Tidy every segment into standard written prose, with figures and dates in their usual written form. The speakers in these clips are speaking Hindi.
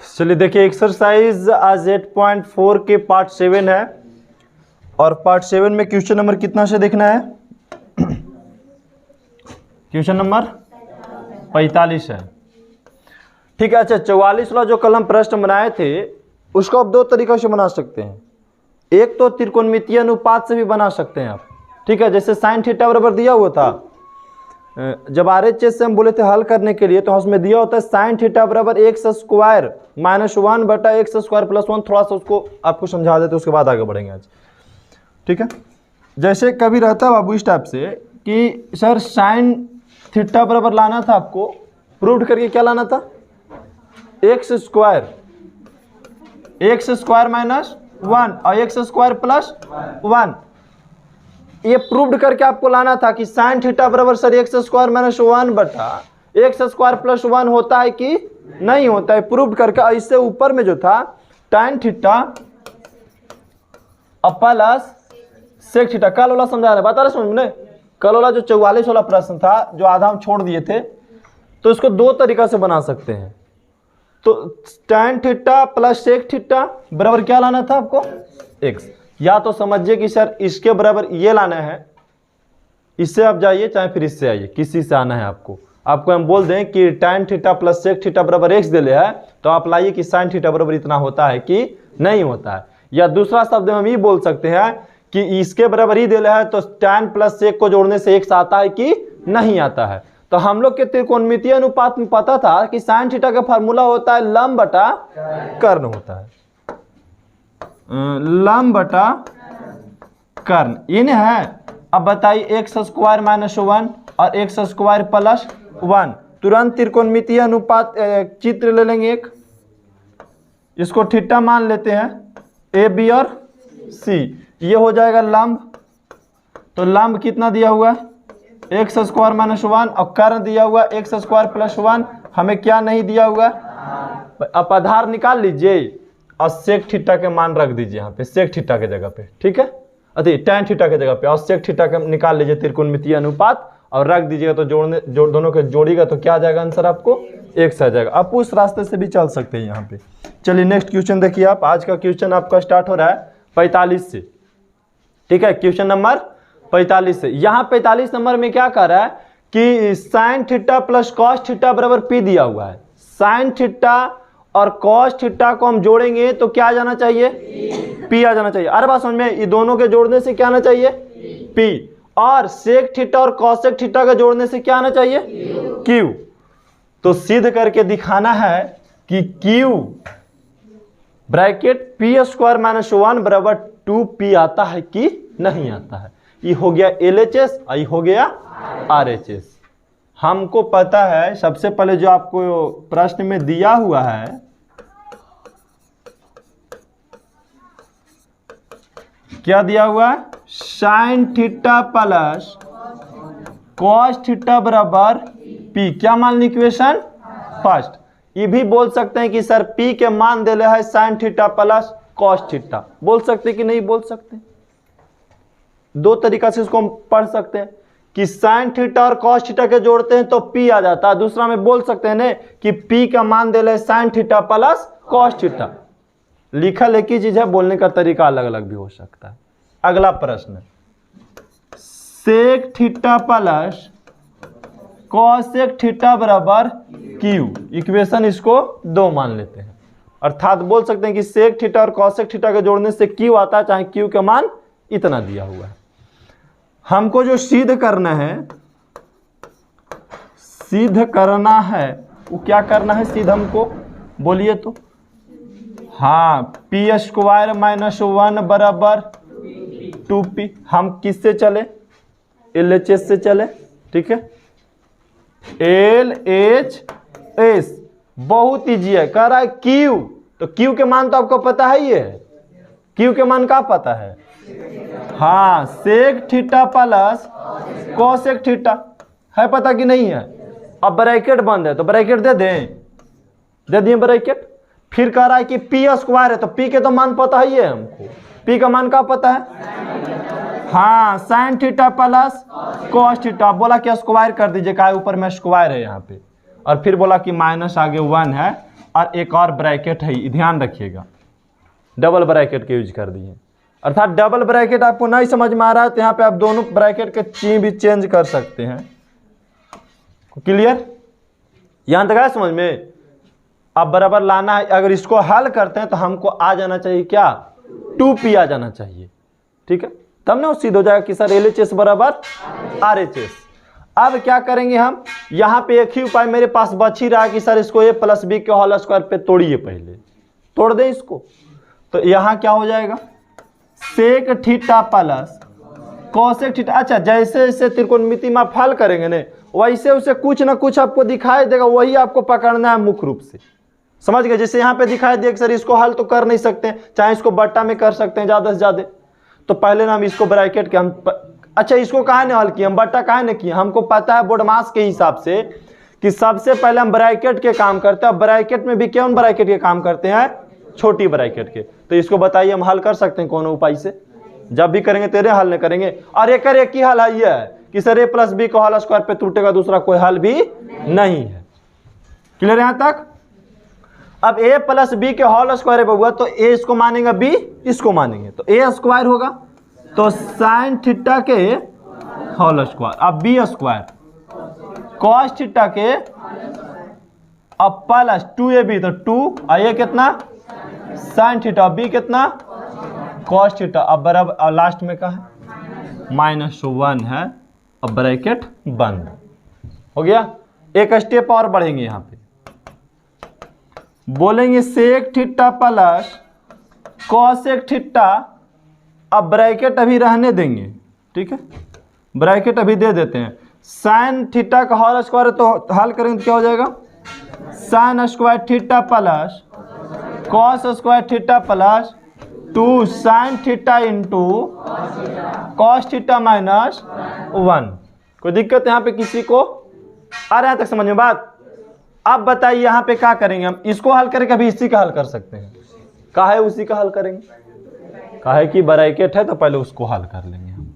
चलिए देखिए, एक्सरसाइज आज 8.4 के पार्ट 7 है और पार्ट 7 में क्वेश्चन नंबर कितना से देखना है? क्वेश्चन नंबर 45 है। ठीक है। अच्छा, 44 वाला जो कल हम प्रश्न बनाए थे उसको आप दो तरीक़ों से बना सकते हैं। एक तो त्रिकोणमितीय अनुपात से भी बना सकते हैं आप। ठीक है, जैसे साइन थीटा बराबर दिया हुआ था, जब RHS से हम बोले थे हल करने के लिए तो उसमें दिया होता है साइन थीटा बराबर एक्स स्क्वायर -1 बटा एक्स स्क्वायर प्लस 1। थोड़ा सा उसको आपको समझा देते उसके बाद आगे बढ़ेंगे आज। ठीक है, जैसे कभी रहता है बाबू इस टाइप से कि सर साइन थीटा बराबर लाना था, आपको प्रूव करके क्या लाना था? एक्स स्क्वायर -1 और एक्स स्क्वायर प्लस 1। ये प्रूव्ड करके आपको लाना था कि साइन थीटा बराबर सर एक्स स्क्वायर -1 बटा एक्स स्क्वायर प्लस 1 होता है कि नहीं होता है, प्रूव्ड करके। इससे ऊपर में जो था tan theta plus sec theta, कल वाला समझा रहे, बता रहे समझ में? कल वाला जो 44 वाला प्रश्न था जो आधा हम छोड़ दिए थे, तो इसको दो तरीका से बना सकते हैं। तो tan theta plus sec theta बराबर क्या लाना था आपको? x। या तो समझिए कि सर इसके बराबर ये लाना है, इससे आप जाइए चाहे फिर इससे आइए, किसी से आना है आपको हम बोल दें कि tan theta plus sec theta बराबर x दे ले है, तो आप लाइए कि साइन थीटा बराबर इतना होता है कि नहीं होता है। या दूसरा शब्द में हम ये बोल सकते हैं कि इसके बराबर ही दे ले है, तो tan प्लस सेक को जोड़ने से x आता है कि नहीं आता है। तो हम लोग के त्रिकोणमितीय अनुपात में पता था कि साइन थीटा का फार्मूला होता है लंब बटा कर्ण होता है, लंब बटा कर्ण। इन है। अब बताइए एक्स स्क्वायर -1 और एक्स स्क्वायर प्लस 1, तुरंत त्रिकोणमितीय अनुपात चित्र ले लेंगे एक, इसको थीटा मान लेते हैं, ए बी और सी, ये हो जाएगा लंब। तो लंब कितना दिया हुआ है? एक्स स्क्वायर -1 और कर्ण दिया हुआ एक्स स्क्वायर प्लस 1। हमें क्या नहीं दिया हुआ? आप आधार निकाल लीजिए और सेक थीटा के मान रख दीजिए यहाँ पे, सेक थीटा के जगह पे। ठीक है, अरे tan थीटा के जगह पे और सेक थीटा का निकाल लीजिए त्रिकोणमितीय अनुपात और रख दीजिएगा, तो दोनों के जोड़िएगा तो क्या आ जाएगा आंसर आपको? x आ जाएगा। आप उस रास्ते से भी चल सकते हैं यहाँ पे। चलिए नेक्स्ट क्वेश्चन देखिए आप। आज का क्वेश्चन आपका स्टार्ट हो रहा है 45 से। ठीक है, क्वेश्चन नंबर 45 से। यहाँ 45 नंबर में क्या कर रहा है कि sine theta plus cos theta बराबर p दिया हुआ है। साइन थीटा और कॉस थीटा को हम जोड़ेंगे तो क्या आ जाना चाहिए? p आ जाना चाहिए। अरे बात समझ में, ये दोनों के जोड़ने से क्या आना चाहिए? p। और सेक थीटा और कॉसेक थीटा का जोड़ने से क्या आना चाहिए? q। तो सिद्ध करके दिखाना है कि q ब्रैकेट p स्क्वायर -1 बराबर 2p आता है कि नहीं आता है। ये हो गया LHS और ये हो गया RHS। हमको पता है सबसे पहले जो आपको प्रश्न में दिया हुआ है, क्या दिया हुआ है? Sine theta plus cos theta बराबर p। क्या मान ली इक्वेशन फर्स्ट? ये भी बोल सकते हैं कि सर p के मान दे है sine theta plus cos theta. बोल सकते कि नहीं बोल सकते? दो तरीका से इसको हम पढ़ सकते हैं कि साइन थीटा और कॉस थीटा के जोड़ते हैं तो p आ जाता है। दूसरा में बोल सकते हैं ना कि p का मान दे ले sine theta plus cos theta. लिखल एक ही चीज है, बोलने का तरीका अलग अलग भी हो सकता है। अगला प्रश्न, sec theta plus cosec theta बराबर q। इक्वेशन इसको 2 मान लेते हैं, अर्थात बोल सकते हैं कि सेक थीटा और कॉसेक थीटा के जोड़ने से q आता है, चाहे q का मान इतना दिया हुआ है। हमको जो सिद्ध करना है, वो क्या करना है सिद्ध हमको? बोलिए तो। हाँ, p स्क्वायर -1 बराबर 2p। हम किससे चले? LHS से चले। ठीक है, LHS बहुत ईजी है। कह रहा है q, तो q के मान तो आपको पता है ही है। q के मान का पता है? हाँ, sec theta plus cosec theta है, पता कि नहीं है? अब ब्रैकेट बंद है तो ब्रैकेट दे दें, दे दिए ब्रैकेट। फिर कह रहा है कि p स्क्वायर है, तो p के तो मान पता ही है हमको। p का मान का पता है? हाँ, sine theta plus cos theta. बोला कि स्क्वायर कर दीजिए, का ऊपर में स्क्वायर है यहाँ पे, और फिर बोला कि माइनस आगे 1 है और एक और ब्रैकेट है, ध्यान रखिएगा डबल ब्रैकेट के यूज कर दिए। अर्थात डबल ब्रैकेट आपको नहीं समझ में आ रहा है तो यहाँ पे आप दोनों ब्रैकेट के चिन्ह भी चेंज कर सकते हैं। क्लियर? यहां तक है समझ में? अब बराबर लाना है, अगर इसको हल करते हैं तो हमको आ जाना चाहिए क्या, 2p आ जाना चाहिए। ठीक है, तब ना वो सिद्ध हो जाएगा कि सर LHS बराबर RHS। अब क्या करेंगे हम, यहाँ पे एक ही उपाय मेरे पास बच ही रहा है कि सर इसको a प्लस बी के होल स्क्वायर पे तोड़िए, पहले तोड़ दें इसको। तो यहाँ क्या हो जाएगा, sec theta plus cosec theta. अच्छा, जैसे जैसे त्रिकोणमिति में आप हल करेंगे ना वैसे उसे कुछ ना कुछ आपको दिखाई देगा, वही आपको पकड़ना है मुख्य रूप से। समझ गए? जैसे यहाँ पे दिखाई दे सर इसको हल तो कर नहीं सकते, चाहे इसको बट्टा में कर सकते हैं ज़्यादा से ज़्यादा, तो पहले ना हम इसको ब्रैकेट के हम अच्छा इसको कहाँ ने हल किया, हम बट्टा कहाँ ने किया, हमको पता है बोडमास के हिसाब से कि सबसे पहले हम ब्रैकेट के काम करते हैं। ब्रैकेट में भी कौन ब्रैकेट के काम करते हैं, छोटी ब्रैकेट के। तो इसको बताइए हम हल कर सकते हैं कौन उपाय से, जब भी करेंगे तेरे हल नहीं करेंगे। और एक ही हल है ये है कि सर a प्लस बी का होल स्क्वायर पे टूटेगा, दूसरा कोई हल भी नहीं है। क्लियर यहां तक? अब a प्लस बी के होल स्क्वायर पे हुआ तो a इसको मानेंगे, b इसको मानेंगे, तो a स्क्वायर होगा तो साइन थीटा के होल स्क्वायर, अब b स्क्वायर कॉस थीटा के, अब प्लस 2ab तो 2 और ये कितना साइन थीटा, b कितना कॉस थीटा। अब बराबर लास्ट में का है -1 है, अब ब्रैकेट बंद हो गया। एक स्टेप और बढ़ेंगे, यहाँ पे बोलेंगे sec theta plus cosec theta. अब ब्रैकेट अभी रहने देंगे, ठीक है, ब्रैकेट अभी दे देते हैं। साइन थीटा का होल स्क्वायर तो हल करेंगे तो क्या हो जाएगा, sign square theta plus cos square theta plus 2 sine theta into cos theta minus 1। कोई दिक्कत यहाँ पे किसी को आ रहा है तक समझ में बात? अब बताइए यहाँ पे क्या करेंगे हम, इसको हल करके अभी इसी का हल कर सकते हैं, काहे उसी का हल करेंगे, काहे कि ब्रैकेट है तो पहले उसको हल कर लेंगे हम।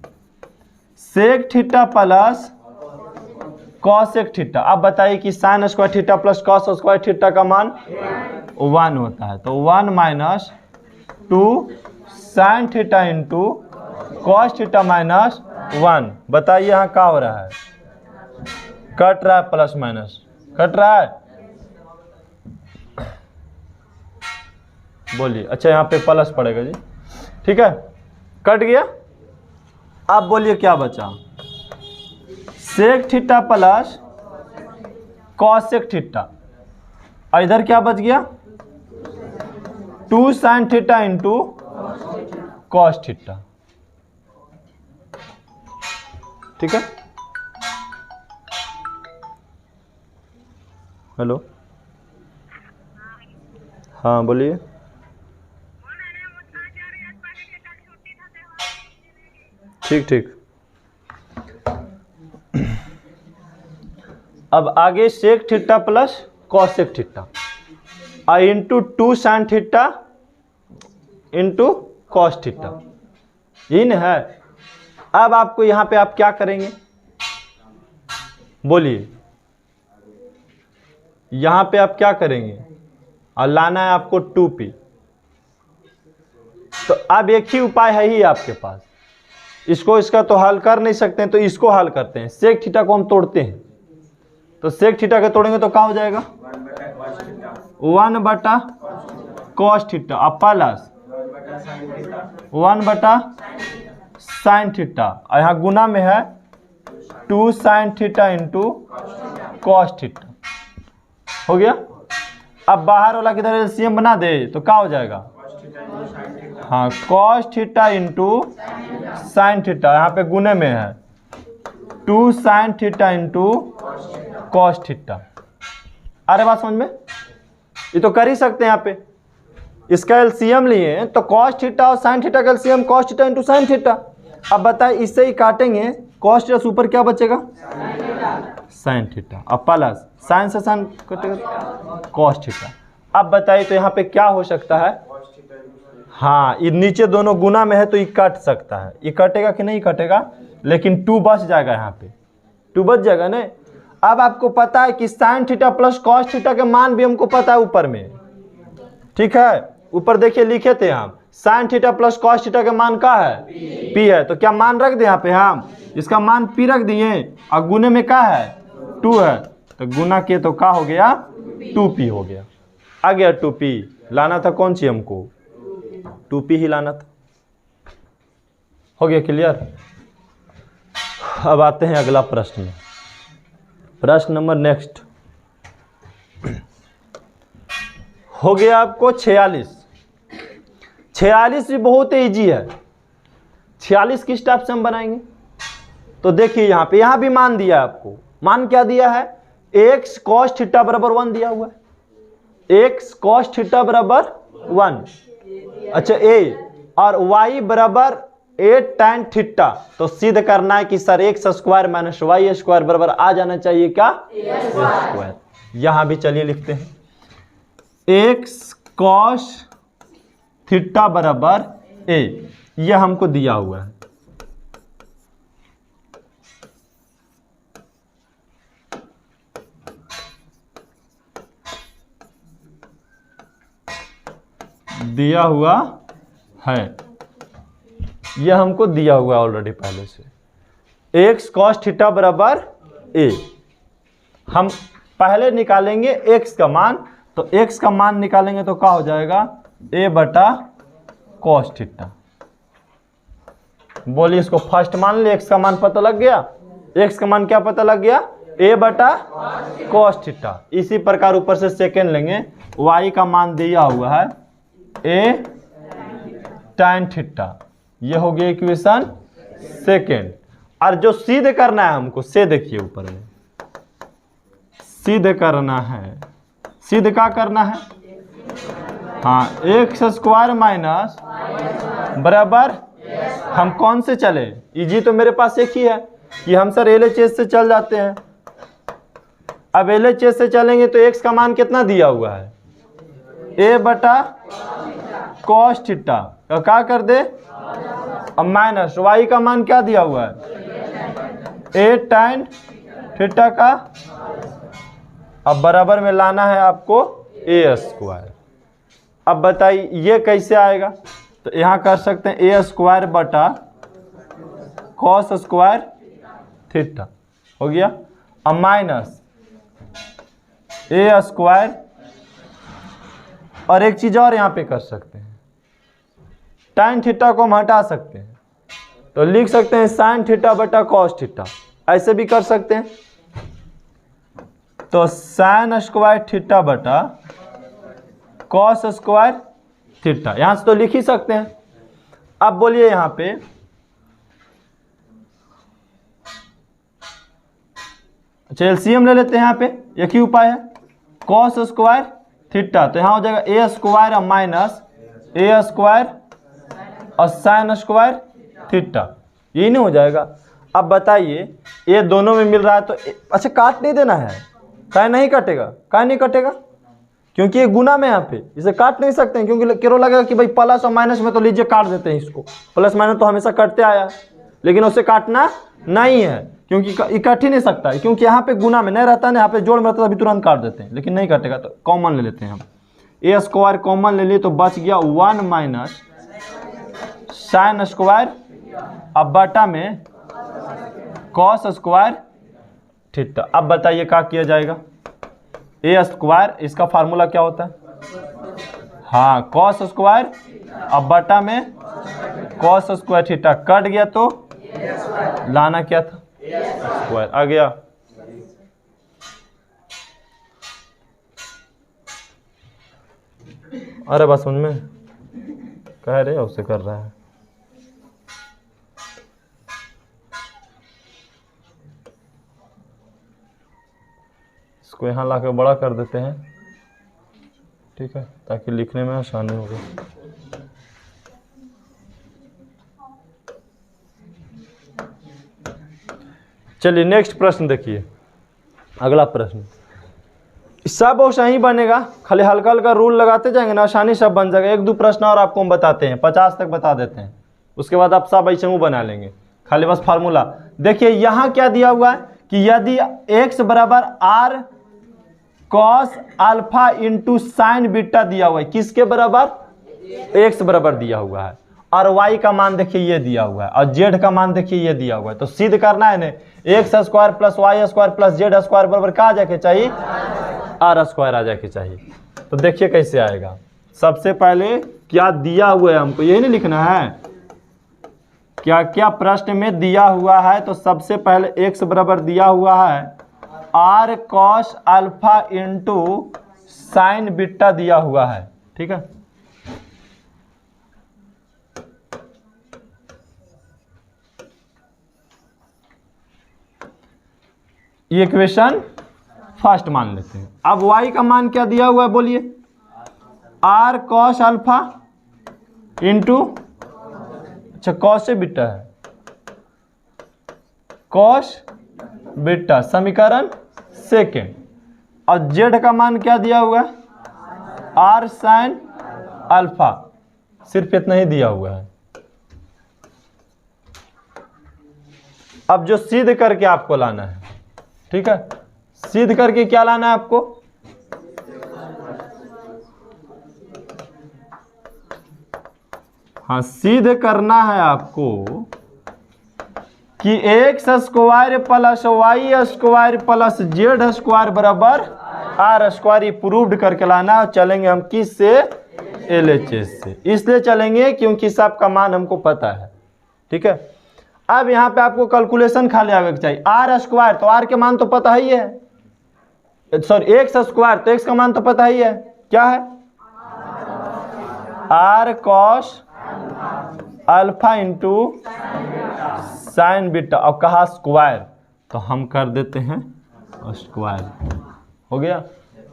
Sec theta plus cosec theta. अब बताइए कि sine square theta plus cos square theta का मान 1 होता है, तो 1 minus 2 sine theta into cos theta minus 1। बताइए यहाँ क्या हो रहा है, कट रहा है, प्लस माइनस कट रहा है, बोलिए। अच्छा यहाँ पे प्लस पड़ेगा जी, ठीक है, कट गया। अब बोलिए क्या बचा, sec theta plus cosec theta, और इधर क्या बच गया 2 sine theta into cos theta, ठीक है। हेलो, हाँ बोलिए। ठीक ठीक। अब आगे sec theta plus cosec theta और into 2 sine theta into cos theta, यही ना है। अब आपको यहां पे आप क्या करेंगे, बोलिए, यहां पे आप क्या करेंगे, और लाना है आपको 2p। तो अब एक ही उपाय है ही आपके पास, इसको इसका तो हल कर नहीं सकते हैं तो इसको हल करते हैं। सेक थीटा को हम तोड़ते हैं, तो सेक थीटा के तोड़ेंगे तो क्या हो जाएगा 1 बटा कॉस थीटा और प्लस 1 बटा साइन थीटा, और यहाँ गुना में है 2 sine theta into cos theta, हो गया। अब बाहर वाला किधर एलसीएम बना दे तो क्या हो जाएगा, हाँ cos theta into sine theta, यहाँ पे गुने में है 2 sine theta into cos theta. अरे बात समझ में, ये तो कर ही सकते हैं। यहाँ पे इसका एलसीएम लिए तो कॉस थीटा और साइन थीटा का LCM cos theta into sine theta. अब बताए इससे ही काटेंगे, कॉस थीटा से ऊपर क्या बचेगा साइन थीटा, अब प्लस साइन से साइन कटेगा कॉस थीटा। अब बताइए तो यहाँ पे क्या हो सकता है, हाँ ये नीचे दोनों गुना में है तो ये कट सकता है, ये कटेगा कि नहीं कटेगा, लेकिन 2 बच जाएगा, यहाँ पे 2 बच जाएगा ना। अब आपको पता है कि sine theta plus cos theta के मान भी हमको पता है ऊपर में, ठीक है। ऊपर देखिए लिखे थे हम sine theta plus cos theta के मान का है पी है, तो क्या मान रख दे यहाँ पे हम इसका मान पी रख दिए और गुने में का है 2 है, तो गुना किए तो का हो गया 2p हो गया। आ गया 2p, लाना था कौन सी हमको 2p ही लाना था। हो गया क्लियर। अब आते हैं अगला प्रश्न, प्रश्न नंबर नेक्स्ट हो गया आपको 46। 46 भी बहुत इजी है। 46 किस टाइप से हम बनाएंगे, तो देखिए यहाँ पे यहाँ भी मान दिया है आपको। मान क्या दिया है, x cos थीटा बराबर 1 दिया हुआ है, x cos थीटा बराबर 1, अच्छा a, और y बराबर a tan थीटा। तो सिद्ध करना है कि sir x square minus y square बराबर आ जाना चाहिए क्या a स्क्वायर। यहां भी चलिए लिखते हैं x cos थीटा बराबर a, यह हमको दिया हुआ है। दिया हुआ है, यह हमको दिया हुआ ऑलरेडी पहले से। x cos थीटा बराबर a, हम पहले निकालेंगे x का मान, तो x का मान निकालेंगे तो क्या हो जाएगा a बटा cos थीटा। बोलिए इसको फर्स्ट मान ले, x का मान पता लग गया, x का मान क्या पता लग गया a बटा cos थीटा। इसी प्रकार ऊपर से सेकेंड लेंगे, y का मान दिया हुआ है a tan थीटा, ये हो गया इक्वेशन सेकेंड। और जो सिद्ध करना है हमको, से देखिए ऊपर में सिद्ध करना है, सिद्ध क्या करना है, हाँ एक्स स्क्वायर माइनस बराबर, हम कौन से चले, इजी तो मेरे पास एक ही है कि हम सर LHS से चल जाते हैं। अब LHS से चलेंगे तो x का मान कितना दिया हुआ है a बटा cos थीटा, क्या कर दे अब माइनस y का मान क्या दिया हुआ है a tan थीटा का, अब बराबर में लाना है आपको a स्क्वायर। अब बताइए ये कैसे आएगा, तो यहाँ कर सकते हैं a स्क्वायर बटा cos स्क्वायर थीटा हो गया, अब माइनस a स्क्वायर, और एक चीज और यहाँ पे कर सकते हैं, tan थीटा को हम हटा सकते हैं तो लिख सकते हैं sin थीटा बटा cos थीटा, ऐसे भी कर सकते हैं। तो sin स्क्वायर थीटा बटा cos स्क्वायर थीटा, यहां से तो लिख ही सकते हैं। अब बोलिए यहां पे अच्छा एलसीएम ले लेते हैं, यहां पे एक ही उपाय है cos स्क्वायर थीटा, तो यहां हो जाएगा a स्क्वायर और माइनस a स्क्वायर और sin स्क्वायर थीटा, यही नहीं हो जाएगा। अब बताइए ये दोनों में मिल रहा है तो अच्छा काट नहीं देना है, काय नहीं कटेगा, काय नहीं कटेगा क्योंकि ये गुना में यहाँ पे इसे काट नहीं सकते हैं, क्योंकि क्यों लगेगा कि भाई प्लस और माइनस में तो लीजिए काट देते हैं इसको, प्लस माइनस तो हमेशा कटते आया, लेकिन उसे काटना नहीं है क्योंकि कट ही नहीं सकता है, क्योंकि यहाँ पे गुना में नहीं रहता है, यहाँ पे जोड़ में रहता है, अभी तुरंत काट देते हैं, लेकिन नहीं कटेगा तो कॉमन ले लेते हैं हम, a स्क्वायर कॉमन ले लिए तो बच गया 1 माइनस sin स्क्वायर, अब बटा में cos स्क्वायर थीटा। अब बताइए क्या किया जाएगा, a स्क्वायर इसका फार्मूला क्या होता है, हाँ cos स्क्वायर, अब बटा में cos स्क्वायर थीटा, कट गया तो लाना क्या था स्क्वायर आ गया। अरे बस समझ में कह रहे उसे कर रहा है। इसको यहाँ लाके बड़ा कर देते हैं, ठीक है, ताकि लिखने में आसानी होगी। चलिए नेक्स्ट प्रश्न देखिए, अगला प्रश्न सब सही बनेगा, खाली हल्का हल्का रूल लगाते जाएंगे ना, आसानी सब बन जाएगा। एक दो प्रश्न और आपको हम बताते हैं, 50 तक बता देते हैं, उसके बाद आप सब ऐसे बना लेंगे, खाली बस फार्मूला देखिए। यहाँ क्या दिया हुआ है कि यदि x बराबर r cos alpha into sine beta दिया हुआ है, किसके बराबर? x बराबर दिया हुआ है, और y का मान देखिए ये दिया हुआ है, और z का मान देखिए ये दिया हुआ है। तो सिद्ध करना है ना, x square plus y square plus z square बराबर क्या आ जाके चाहिए? आर स्क्वायर आ जाके चाहिए। तो देखिए कैसे आएगा। सबसे पहले क्या दिया हुआ है हमको, यही नहीं लिखना है, क्या क्या प्रश्न में दिया हुआ है। तो सबसे पहले x बराबर दिया हुआ है r cos alpha into sine beta दिया हुआ है, ठीक है। ये इक्वेशन फर्स्ट मान लेते हैं। अब y का मान क्या दिया हुआ है बोलिए? r cos अल्फा इंटू, अच्छा cos से बीटा है, cos बीटा समीकरण सेकेंड। और z का मान क्या दिया हुआ है? r sin अल्फा, सिर्फ इतना ही दिया हुआ है। अब जो सिद्ध करके आपको लाना है, ठीक है, सिद्ध करके क्या लाना है आपको? हाँ, सिद्ध करना है आपको कि x square plus y square plus z square बराबर आर स्क्वायर, प्रूव्ड करके लाना। और चलेंगे हम किस से? LHS से। इसलिए चलेंगे क्योंकि सबका मान हमको पता है, ठीक है। अब यहाँ पे आपको कैलकुलेशन खाली आवे के चाहिए। आर स्क्वायर, तो आर के मान तो पता ही है, सॉरी एक्स स्क्वायर, तो एक्स का मान तो पता ही है, क्या है? R cos alpha into sine beta, और कहा स्क्वायर, तो हम कर देते हैं स्क्वायर, हो गया।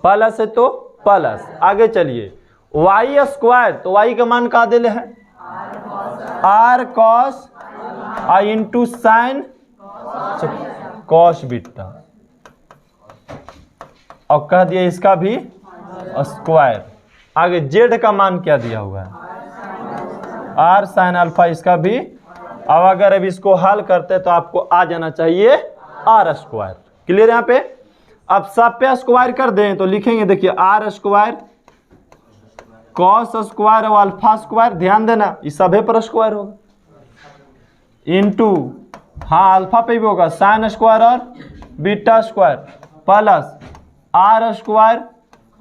प्लस है तो प्लस, आगे चलिए वाई स्क्वायर, तो वाई का मान का दिले है? R cos i into sine cos beta, और कह दिया इसका भी स्क्वायर। आगे जेड का मान क्या दिया हुआ है? आर साइन अल्फा, इसका भी। अब अगर अब इसको हल करते तो आपको आ जाना चाहिए आर स्क्वायर। क्लियर यहाँ पे? अब सब पे स्क्वायर कर दें तो लिखेंगे, देखिए आर स्क्वायर कॉस स्क्वायर और अल्फा स्क्वायर, ध्यान देना इस सभी पर स्क्वायर होगा, इंटू, हाँ अल्फा पे भी होगा, साइन स्क्वायर और beta square, plus R square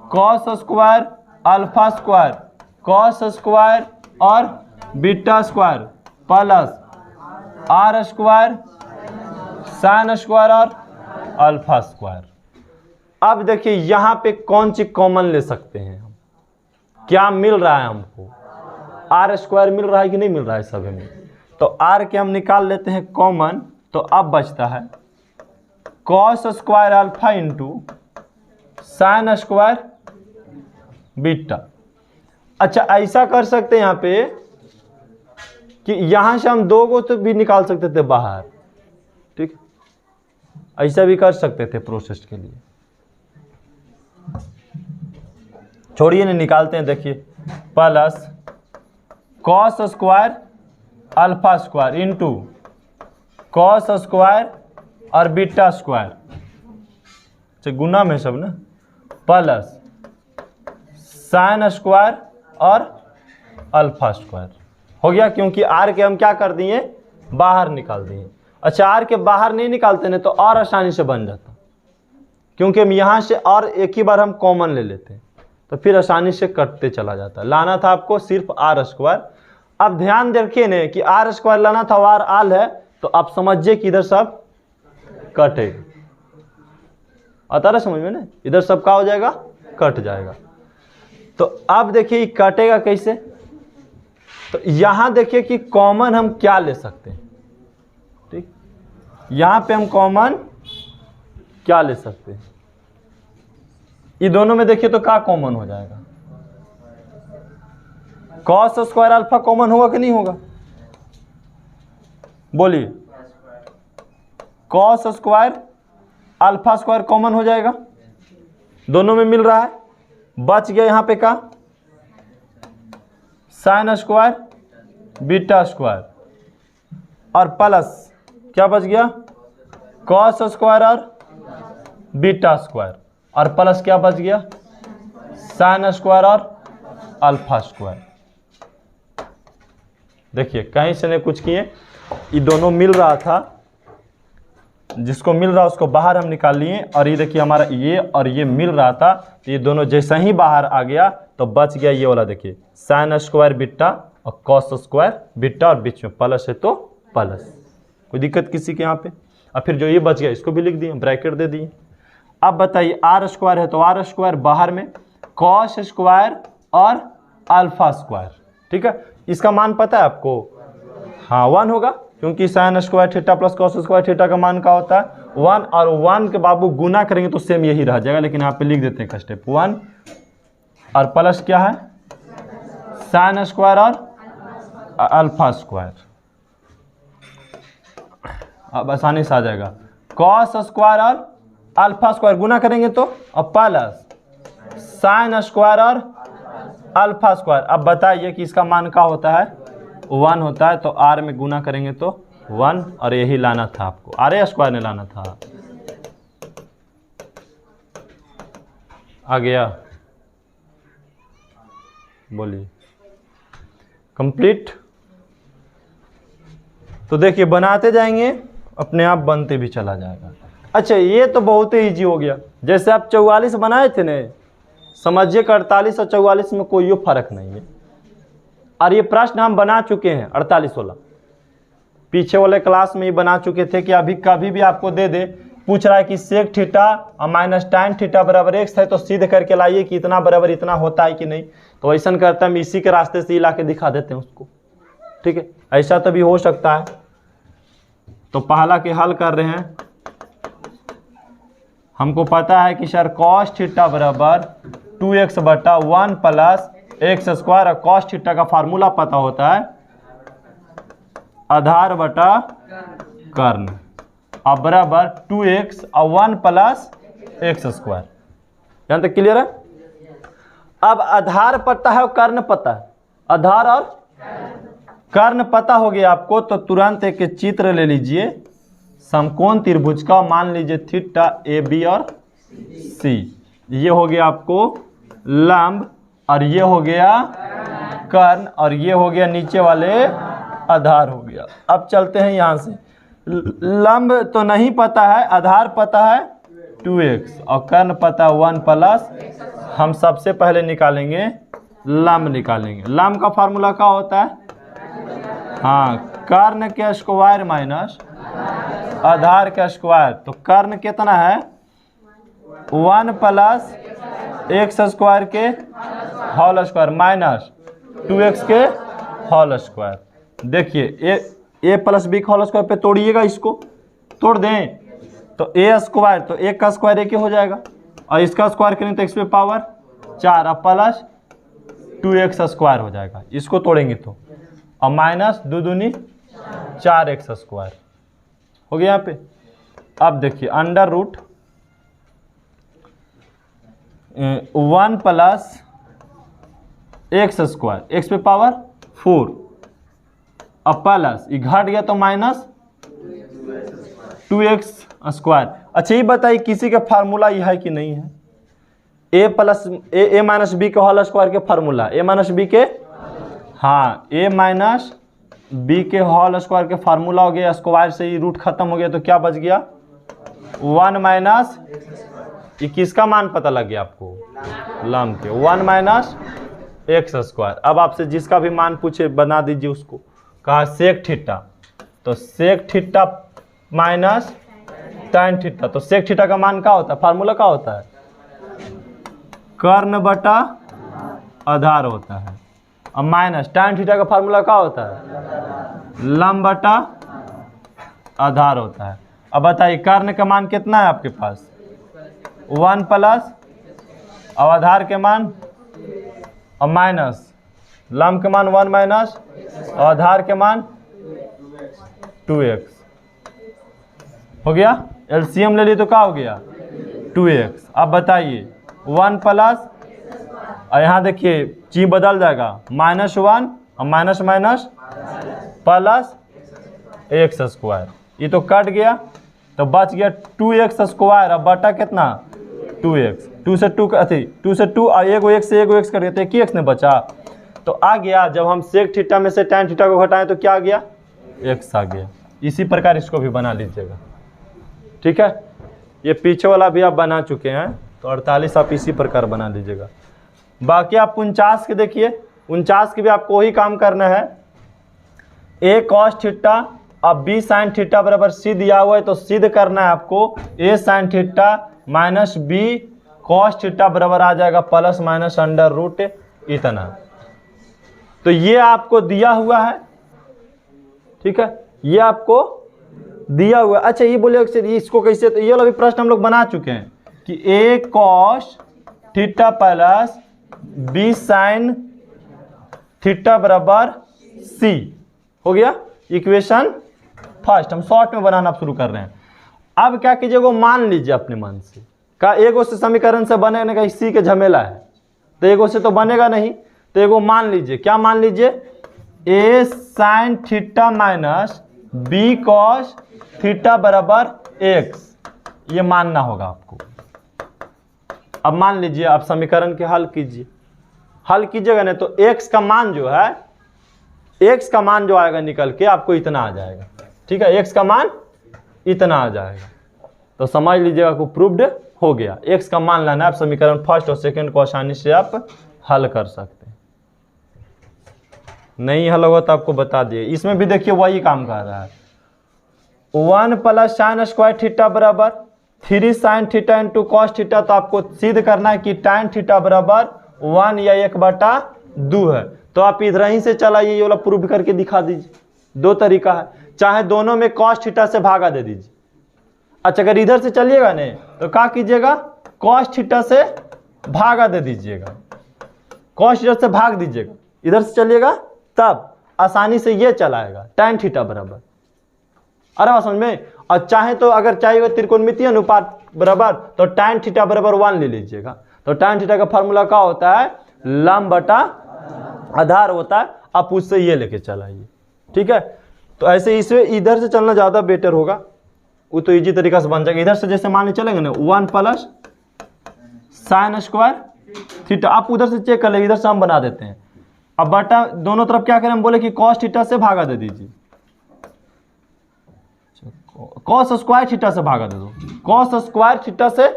cos square alpha square cos square और beta square, plus R square sine square और अल्फा स्क्वायर। अब देखिए यहाँ पे कौन सी कॉमन ले सकते हैं हम? क्या मिल रहा है हमको? आर स्क्वायर मिल रहा है कि नहीं मिल रहा है सभी में? तो आर के हम निकाल लेते हैं कॉमन। तो अब बचता है cos square alpha into sine square beta. अच्छा ऐसा कर सकते हैं यहाँ पे कि यहाँ से हम दो को तो भी निकाल सकते थे बाहर, ठीक, ऐसा भी कर सकते थे प्रोसेस के लिए। छोड़िए नहीं, निकालते हैं, देखिए plus cos square alpha square into cos square और बीटा स्क्वायर, अच्छा गुना में सब ना, प्लस साइन स्क्वायर और अल्फा स्क्वायर। हो गया, क्योंकि आर के हम क्या कर दिए? बाहर निकाल दिए। अच्छा आर के बाहर नहीं निकालते ना तो और आसानी से बन जाता, क्योंकि हम यहाँ से और एक ही बार हम कॉमन ले लेते हैं तो फिर आसानी से कटते चला जाता। लाना था आपको सिर्फ आर स्क्वायर। अब ध्यान देखिए ना कि आर स्क्वायर लाना था, आर आल है, तो आप समझिए कि इधर सब कटेगा। आता रहा समझ में ना? इधर सब क्या हो जाएगा? कट जाएगा। तो अब देखिए कटेगा कैसे? तो यहां देखिए कि कॉमन हम क्या ले सकते हैं, ठीक, यहां पे हम कॉमन क्या ले सकते हैं? ये दोनों में देखिए तो क्या कॉमन हो जाएगा? कॉस स्क्वायर अल्फा कॉमन होगा कि नहीं होगा? बोलिए, cos square alpha square common हो जाएगा, दोनों में मिल रहा है। बच गया यहाँ पे का साइन स्क्वायर बीटा स्क्वायर और प्लस क्या बच गया? कॉस स्क्वायर और बीटा स्क्वायर, और प्लस क्या बच गया, साइन स्क्वायर और अल्फा स्क्वायर। देखिए कहीं से नहीं कुछ किए, ये दोनों मिल रहा था, जिसको मिल रहा उसको बाहर हम निकाल लिए, और ये देखिए हमारा ये और ये मिल रहा था, तो ये दोनों जैसा ही बाहर आ गया तो बच गया ये वाला। देखिए साइन स्क्वायर बीटा और कॉस स्क्वायर बीटा, और बीच में प्लस है तो प्लस, कोई दिक्कत किसी के यहाँ पे। और फिर जो ये बच गया इसको भी लिख दिए, ब्रैकेट दे दिए। अब बताइए आर स्क्वायर है तो आर स्क्वायर बाहर में, कॉस स्क्वायर और अल्फा स्क्वायर, ठीक है। इसका मान पता है आपको, हाँ 1 होगा, क्योंकि sign square theta plus cos square theta का मान क्या होता है 1, और 1 के बाबू गुना करेंगे तो सेम यही रह जाएगा, लेकिन यहाँ पे लिख देते हैं स्टेप 1, और प्लस क्या है साइन स्क्वायर और अल्फा स्क्वायर। अब आसानी से आ जाएगा, कॉस स्क्वायर और अल्फा स्क्वायर गुना करेंगे तो, और प्लस साइन स्क्वायर और अल्फा स्क्वायर। अब बताइए कि इसका मान क्या होता है 1 होता है, तो आर में गुना करेंगे तो 1, और यही लाना था आपको, आर स्क्वायर ने लाना था। आ गया, बोलिए कंप्लीट। तो देखिए बनाते जाएंगे, अपने आप बनते भी चला जाएगा। अच्छा ये तो बहुत ही ईजी हो गया, जैसे आप 44 बनाए थे ना, समझिए कि 48 और 44 में कोई फर्क नहीं है, और ये प्रश्न हम बना चुके हैं 48 वाला, पीछे वाले क्लास में ही बना चुके थे कि अभी कभी भी आपको दे दे, पूछ रहा है कि सेक थीटा और माइनस tan थीटा बराबर x है, तो सीधे करके लाइए कि इतना बराबर इतना होता है कि नहीं। तो ऐसा करता है, हम इसी के रास्ते से ही ला के दिखा देते हैं उसको, ठीक है। ऐसा तो भी हो सकता है। तो पहला के हल कर रहे हैं, हमको पता है कि सर कॉस थीटा बराबर 2x बटा 1 प्लस एक्स स्क्वायर, और कॉस थीटा का फार्मूला पता होता है आधार बटा कर्ण, अब बराबर 2x और 1 प्लस एक्स स्क्वायर। यहाँ तक क्लियर है। अब आधार पता है और कर्ण पता है, आधार और कर्ण पता हो गया आपको, तो तुरंत एक चित्र ले लीजिए समकोण त्रिभुज का, मान लीजिए थीटा ए बी और सी, ये हो गया आपको लंब, और ये हो गया कर्ण, और ये हो गया नीचे वाले आधार हो गया। अब चलते हैं यहाँ से, लंब तो नहीं पता है, आधार पता है 2x और कर्ण पता है 1 प्लस, हम सबसे पहले निकालेंगे लंब निकालेंगे। लंब का फार्मूला क्या होता है, हाँ कर्ण के स्क्वायर माइनस आधार का स्क्वायर। तो कर्ण कितना है 1 प्लस एक्स स्क्वायर के होल स्क्वायर माइनस 2x के होल स्क्वायर। देखिए ए प्लस बी का होल स्क्वायर पे तोड़िएगा, इसको तोड़ दें तो ए स्क्वायर, तो एक का स्क्वायर एक ही हो जाएगा, और इसका स्क्वायर करें तो एक्स पे पावर 4 और प्लस 2x स्क्वायर हो जाएगा, इसको तोड़ेंगे तो, और माइनस 2 दूनी 4x स्क्वायर हो गया यहाँ पे। अब देखिए under root 1 plus x square, x पे पावर 4, अब प्लस ये घट गया तो माइनस 2x स्क्वायर। अच्छा ये बताइए किसी का फार्मूला यह है कि नहीं है, ए प्लस ए माइनस बी के होल स्क्वायर के फार्मूला, ए माइनस बी के, हाँ ए माइनस बी के होल स्क्वायर के फार्मूला हो गया, स्क्वायर से ही रूट खत्म हो गया, तो क्या बच गया 1 माइनस, ये किसका मान पता लग गया आपको, लंब के, 1 माइनस एक्स स्क्वायर। अब आपसे जिसका भी मान पूछे बना दीजिए उसको, कहा सेक थीटा, तो sec theta minus tan theta, तो सेक थीटा का मान क्या होता है, फार्मूला क्या होता है, कर्ण बटा आधार होता है, और माइनस tan थीटा का फार्मूला क्या होता है, लंब बटा आधार होता है। अब बताइए कर्ण का मान कितना है आपके पास 1 प्लस, और आधार के मान और माइनस, लंब के मान 1 माइनस और आधार के मान 2x हो गया। एलसीएम ले लिए तो क्या हो गया 2x। अब बताइए 1 प्लस, और यहाँ देखिए चीज बदल जाएगा, -1 और minus minus plus x square, ये तो कट गया, तो बच गया 2x स्क्वायर। अब बटा कितना 2x, 2 से 2 अथी 2 से 2 और एगो x से एगो x कर देते, एक ही x ने बचा। तो आ गया, जब हम सेक थीटा में से tan थीटा को घटाएं तो क्या आ गया, x आ गया। इसी प्रकार इसको भी बना लीजिएगा, ठीक है। ये पीछे वाला भी आप बना चुके हैं, तो 48 आप इसी प्रकार बना लीजिएगा। बाकी आप 49 के देखिए, 49 के भी आपको वही काम करना है। a cos थीटा अब b sin थीटा बराबर c दिया हुआ है, तो सिद्ध करना है आपको a sin theta minus b cos theta बराबर आ जाएगा प्लस माइनस अंडर रूट इतना। तो ये आपको दिया हुआ है, ठीक है, ये आपको दिया हुआ है। अच्छा ये बोले इसको कैसे, तो ये वाला भी प्रश्न हम लोग बना चुके हैं कि a cos theta plus b sin theta बराबर c हो गया इक्वेशन फर्स्ट। हम शॉर्ट में बनाना शुरू कर रहे हैं। अब क्या कीजिएगा, मान लीजिए अपने मन से का एगो से समीकरण से बनेगा का सी के झमेला है, तो एगो से तो बनेगा नहीं, तो एगो मान लीजिए, क्या मान लीजिए, a sin theta minus b cos theta बराबर x, ये मानना होगा आपको। अब मान लीजिए आप समीकरण के हल कीजिए, हल कीजिएगा ना तो x का मान जो है, x का मान जो आएगा निकल के आपको इतना आ जाएगा, ठीक है, x का मान इतना आ जाएगा। तो समझ लीजिएगा को प्रूव्ड हो गया। x का मान लाना है, आप समीकरण फर्स्ट और सेकंड को आसानी से आप हल कर सकते हैं। नहीं हल होगा तो आपको बता दिए। इसमें भी देखिए वही काम कर रहा है, 1 प्लस साइन स्क्वायर थीटा बराबर 3 sign theta into cos theta. तो आपको सिद्ध करना है कि tan थीटा बराबर 1 या 1/2 है। तो आप इधर ही से चलाइए, ये वाला प्रूव करके दिखा दीजिए। दो तरीका है, चाहे दोनों में cos थीटा से भागा दे दीजिए। अच्छा अगर इधर से चलिएगा नहीं तो क्या कीजिएगा, cos थीटा से भागा दे दीजिएगा, cos थीटा से भाग दीजिएगा, इधर से चलिएगा तब आसानी से ये चलाएगा tan थीटा बराबर। अरे बात समझ में। और चाहे तो अगर चाहिए त्रिकोणमितीय अनुपात बराबर तो tan थीटा बराबर 1 ले लीजिएगा। तो tan थीटा का फार्मूला क्या होता है, लंब बटा आधार होता है। आप उससे ये लेके चलाइए, ठीक है। तो ऐसे इसे इधर से चलना ज़्यादा बेटर होगा, वो तो इजी तरीका से बन जाएगा। इधर से जैसे मान ले चलेंगे ना 1 प्लस साइन स्क्वायर थीटा, आप उधर से चेक कर लेंगे, इधर से हम बना देते हैं। अब बटा दोनों तरफ क्या करें, हम बोले कि cos थीटा से भागा दे दीजिए, cos स्क्वायर थीटा से भागा दे दो, cos स्क्वायर थीटा से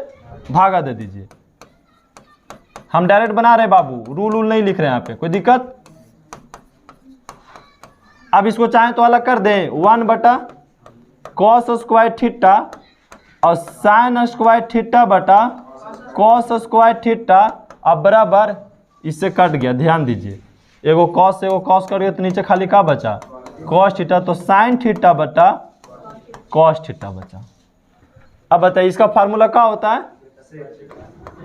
भागा दे दीजिए। हम डायरेक्ट बना रहे बाबू, रूल नहीं लिख रहे हैं यहाँ पे, कोई दिक्कत। अब इसको चाहें तो अलग कर दें, 1 बटा cos स्क्वायर थीटा और साइन स्क्वायर थीटा बटा cos स्क्वायर थीटा। अब बराबर इससे कट गया, ध्यान दीजिए, एगो cos से एगो cos कर गया तो नीचे खाली का बचा cos थीटा, तो साइन थीटा बटा cos थीटा बचा। अब बताइए इसका फार्मूला क्या होता है,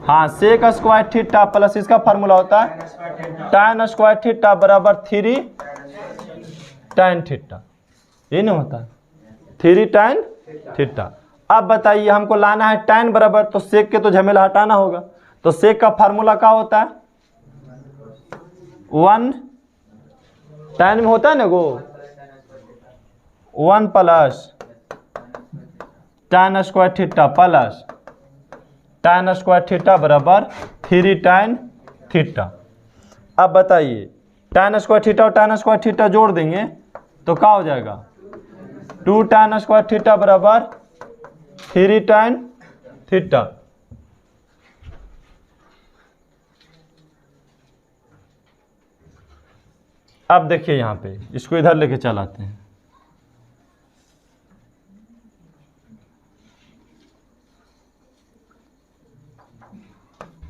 हाँ सेक स्क्वायर थीटा प्लस इसका फार्मूला होता है tan स्क्वायर थीटा बराबर 3 tan थीटा, ये नहीं होता 3 tan थीटा। अब बताइए हमको लाना है tan बराबर, तो सेक के तो झमेला हटाना होगा। तो सेक का फार्मूला क्या होता है, 1 tan में होता है ना वो 1 plus tan square theta plus tan square theta बराबर 3 tan थीटा। अब बताइए tan स्क्वायर थीटा और tan स्क्वायर थीटा जोड़ देंगे तो क्या हो जाएगा, 2 tan स्क्वायर थीटा बराबर 3 tan थीटा। अब देखिए यहाँ पे इसको इधर लेके चलाते हैं,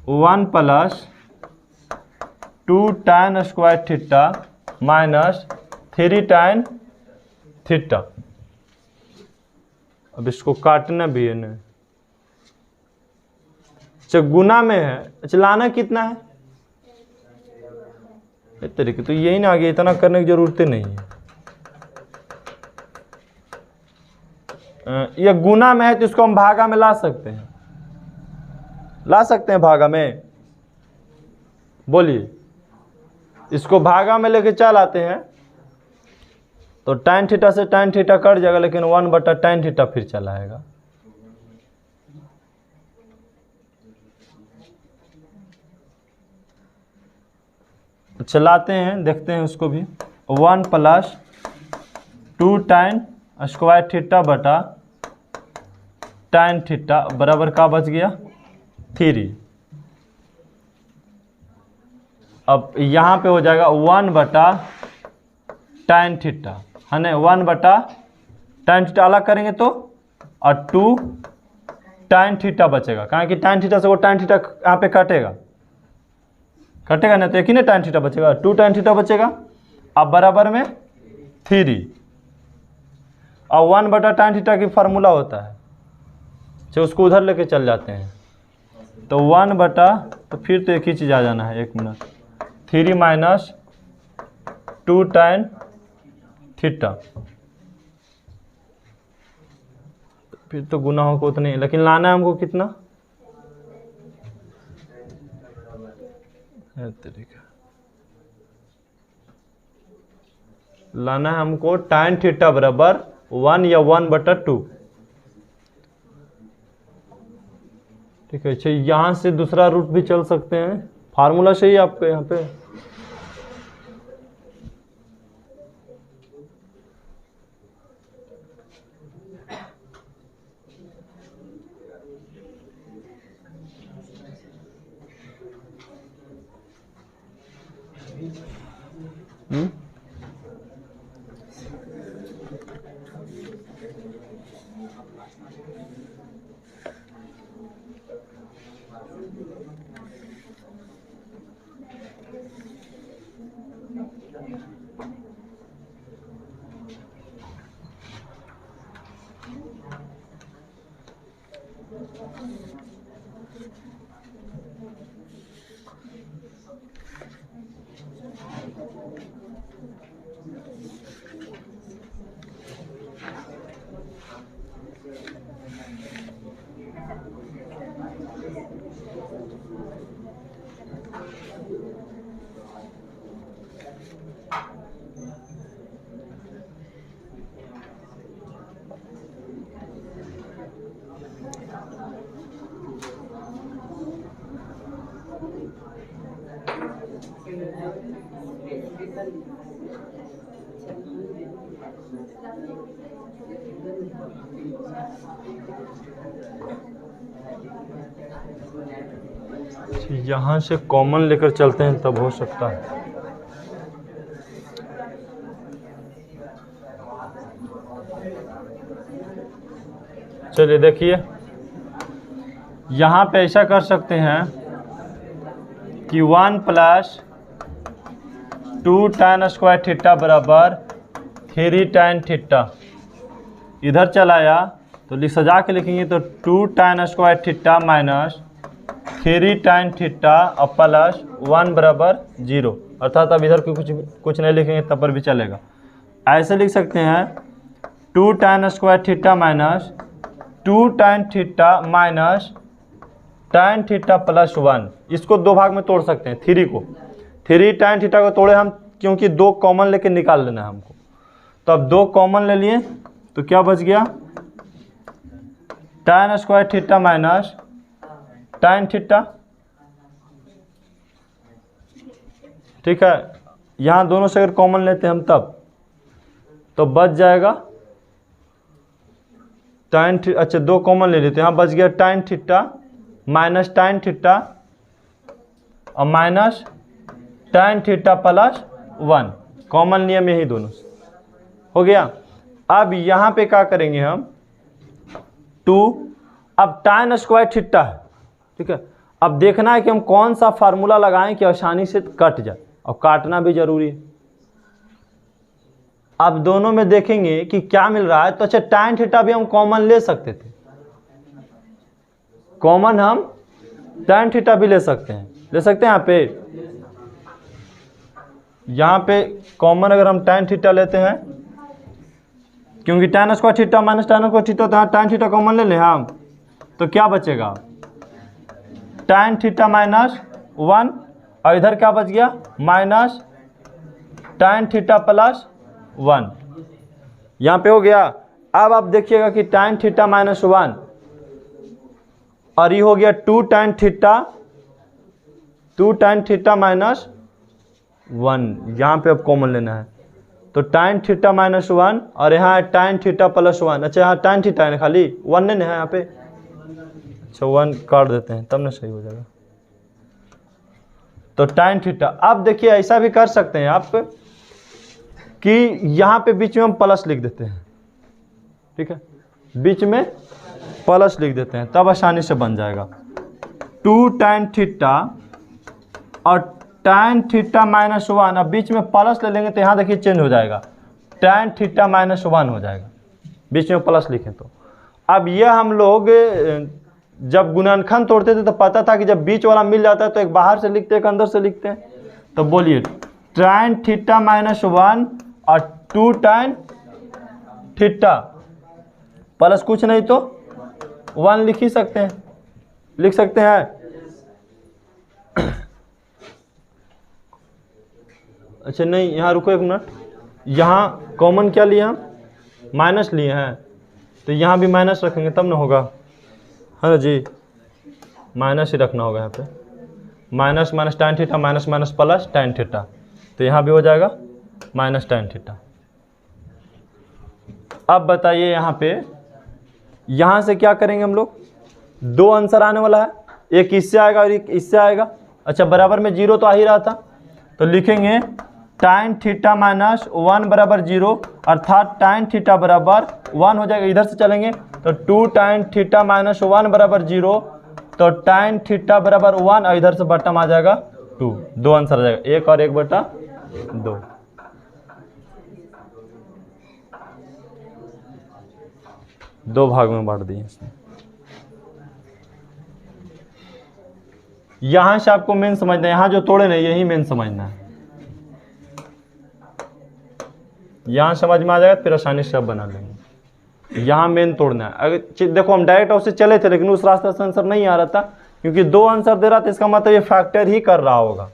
one plus 2 tan square theta minus 3 tan theta. अब इसको काटना भी है ना, अच्छा गुना में है, अच्छा लाना कितना है इस तरीके, तो यही ना आगे इतना करने की जरूरत नहीं है। ये गुना में है तो इसको हम भागा में ला सकते हैं, ला सकते हैं भागा में, बोलिए इसको भागा में लेके चल आते हैं तो tan थीटा से tan थीटा कट जाएगा, लेकिन 1/tan थीटा फिर चला आएगा। चलाते हैं, देखते हैं उसको भी। 1 + 2 tan स्क्वायर थीटा बटा tan थीटा बराबर का बच गया 3। अब यहाँ पे हो जाएगा 1/tan थीटा, है ना। 1/tan थीटा अलग करेंगे तो, और 2 tan थीटा बचेगा, कहाँ कि tan थीटा से वो tan थीटा यहाँ पे कटेगा ना, तो एक ही ना tan थीटा बचेगा, 2 tan थीटा बचेगा। अब बराबर में 3, और 1/tan थीटा की फार्मूला होता है, चलो उसको उधर लेके चल जाते हैं। तो 1/, तो फिर तो एक ही चीज़ आ जाना है, 1 मिनट, 3 - 2 tan थीटा, फिर तो गुना हो को उतने, लेकिन लाना है हमको कितना, तरीका लाना है हमको tan थीटा बराबर 1 या 1/2। ठीक है, अच्छा यहाँ से दूसरा रूट भी चल सकते हैं, फार्मूला सही है आपके यहाँ पे। यहाँ से कॉमन लेकर चलते हैं तब हो सकता है। चलिए देखिए, यहाँ पे ऐसा कर सकते हैं कि 1 + 2 tan स्क्वायर थीटा बराबर 3 tan थीटा, इधर चलाया तो सजा के लिखेंगे तो 2 tan square theta minus 3 tan theta और प्लस 1 बराबर 0, अर्थात अब इधर कुछ नहीं लिखेंगे तब पर भी चलेगा। ऐसे लिख सकते हैं 2 tan square theta minus 2 tan theta minus tan theta plus 1। इसको दो भाग में तोड़ सकते हैं, 3 को, 3 tan थीटा को तोड़े हम, क्योंकि 2 कॉमन लेके निकाल लेना है हमको। तो अब 2 कॉमन ले लिए तो क्या बच गया, tan square theta minus tan theta. ठीक है, यहाँ दोनों से अगर कॉमन लेते हैं हम तब तो बच जाएगा tan, अच्छा 2 कॉमन ले लेते हैं, यहाँ बच गया tan theta minus tan theta और minus tan theta plus 1, common नियम यही दोनों से हो गया। अब यहाँ पे क्या करेंगे हम, 2, अब tan स्क्वायर थीटा है, ठीक है। अब देखना है कि हम कौन सा फार्मूला लगाएं कि आसानी से कट जाए, और काटना भी जरूरी है। अब दोनों में देखेंगे कि क्या मिल रहा है, तो अच्छा tan थीटा भी हम कॉमन ले सकते थे, कॉमन हम tan थीटा भी ले सकते हैं, यहाँ पे कॉमन अगर हम tan थीटा लेते हैं, क्योंकि tan square theta minus tan square theta, तो यहाँ tan थीटा कॉमन ले लें हम, तो क्या बचेगा tan थीटा माइनस 1, और इधर क्या बच गया माइनस tan थीटा प्लस 1। यहाँ पे हो गया। अब आप देखिएगा कि tan थीटा माइनस 1 और ये हो गया 2 tan थीटा माइनस 1, यहाँ पे अब कॉमन लेना है। तो tan थीटा माइनस 1 और यहाँ है tan थीटा प्लस 1। अच्छा यहाँ tan थीटा है ना, खाली 1 नहीं है यहाँ पे। अच्छा 1 काट देते हैं तब ना सही हो जाएगा। तो tan थीटा, अब देखिए ऐसा भी कर सकते हैं आप कि यहाँ पे बीच में हम प्लस लिख देते हैं, ठीक है, बीच में प्लस लिख देते हैं तब आसानी से बन जाएगा। 2 tan थीटा और tan थीटा माइनस 1, अब बीच में प्लस ले लेंगे तो यहाँ देखिए चेंज हो जाएगा, tan थीटा माइनस 1 हो जाएगा, बीच में प्लस लिखें तो। अब यह हम लोग जब गुणनखंड तोड़ते थे तो पता था कि जब बीच वाला मिल जाता है तो एक बाहर से लिखते हैं एक अंदर से लिखते हैं। तो बोलिए tan थीटा माइनस 1 और 2 tan थीटा प्लस कुछ नहीं तो 1 लिख ही सकते हैं, लिख सकते हैं। अच्छा नहीं, यहाँ रुको एक मिनट, यहाँ कॉमन क्या लिया हम, माइनस लिए हैं, तो यहाँ भी माइनस रखेंगे तब ना होगा, है ना जी, माइनस ही रखना होगा यहाँ पे। Minus minus tan theta minus minus plus tan theta, तो यहाँ भी हो जाएगा माइनस tan थीटा। अब बताइए यहाँ पे, यहाँ से क्या करेंगे हम लोग, 2 आंसर आने वाला है, एक इससे आएगा और एक इससे आएगा। अच्छा बराबर में 0 तो आ ही रहा था, तो लिखेंगे tan थीटा माइनस 1 बराबर 0, अर्थात tan थीटा बराबर 1 हो जाएगा। इधर से चलेंगे तो 2 tan थीटा माइनस 1 बराबर 0, तो tan थीटा बराबर 1 और इधर से बट्टा आ जाएगा 2, 2 आंसर आ जाएगा, 1 और 1/2, 2 भाग में बांट दिए इसमें। यहां से आपको मेन समझना है, यहां जो तोड़े नहीं यही मेन समझना है, यहां समझ में आ जाएगा फिर आसानी से आप बना लेंगे। यहां मेन तोड़ना है। अगर देखो हम डायरेक्ट उससे चले थे लेकिन उस रास्ते से आंसर नहीं आ रहा था, क्योंकि 2 आंसर दे रहा था इसका मतलब ये फैक्टर ही कर रहा होगा,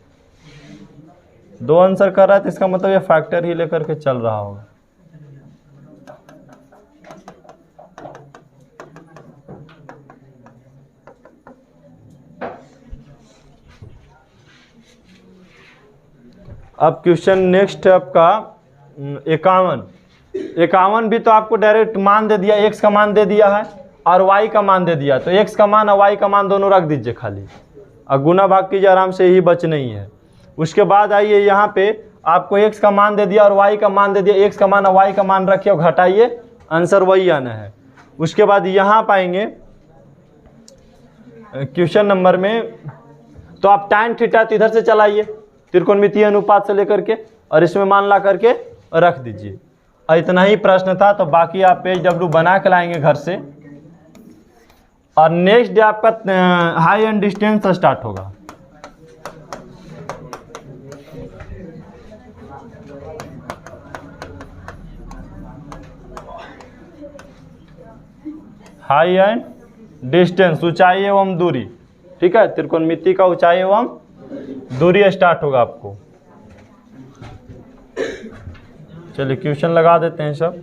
2 आंसर कर रहा है तो इसका मतलब ये फैक्टर ही लेकर के चल रहा होगा। अब क्वेश्चन नेक्स्ट है आपका 51 भी तो आपको डायरेक्ट मान दे दिया, x का मान दे दिया है और y का मान दे दिया, तो x का मान और y का मान दोनों रख दीजिए खाली, और गुना भाग कीजिए आराम से, ही बच नहीं है। उसके बाद आइए यहाँ पे आपको x का मान दे दिया और y का मान दे दिया, x का मान और y का मान रखिए और घटाइए, आंसर वही आना है। उसके बाद यहाँ पाएंगे क्वेश्चन नंबर में, तो आप tan थीटा तो इधर से चलाइए त्रिकोणमितीय अनुपात से लेकर के और इसमें मान ला करके रख दीजिए। और इतना ही प्रश्न था, तो बाकी आप पेज डब्ल्यू बना के लाएंगे घर से, और नेक्स्ट डे आपका हाई एंड डिस्टेंस स्टार्ट होगा। हाई एंड डिस्टेंस, ऊंचाई एवं दूरी, ठीक है, त्रिकोणमिति का ऊंचाई एवं दूरी स्टार्ट होगा आपको। चलिए क्वेश्चन लगा देते हैं सब।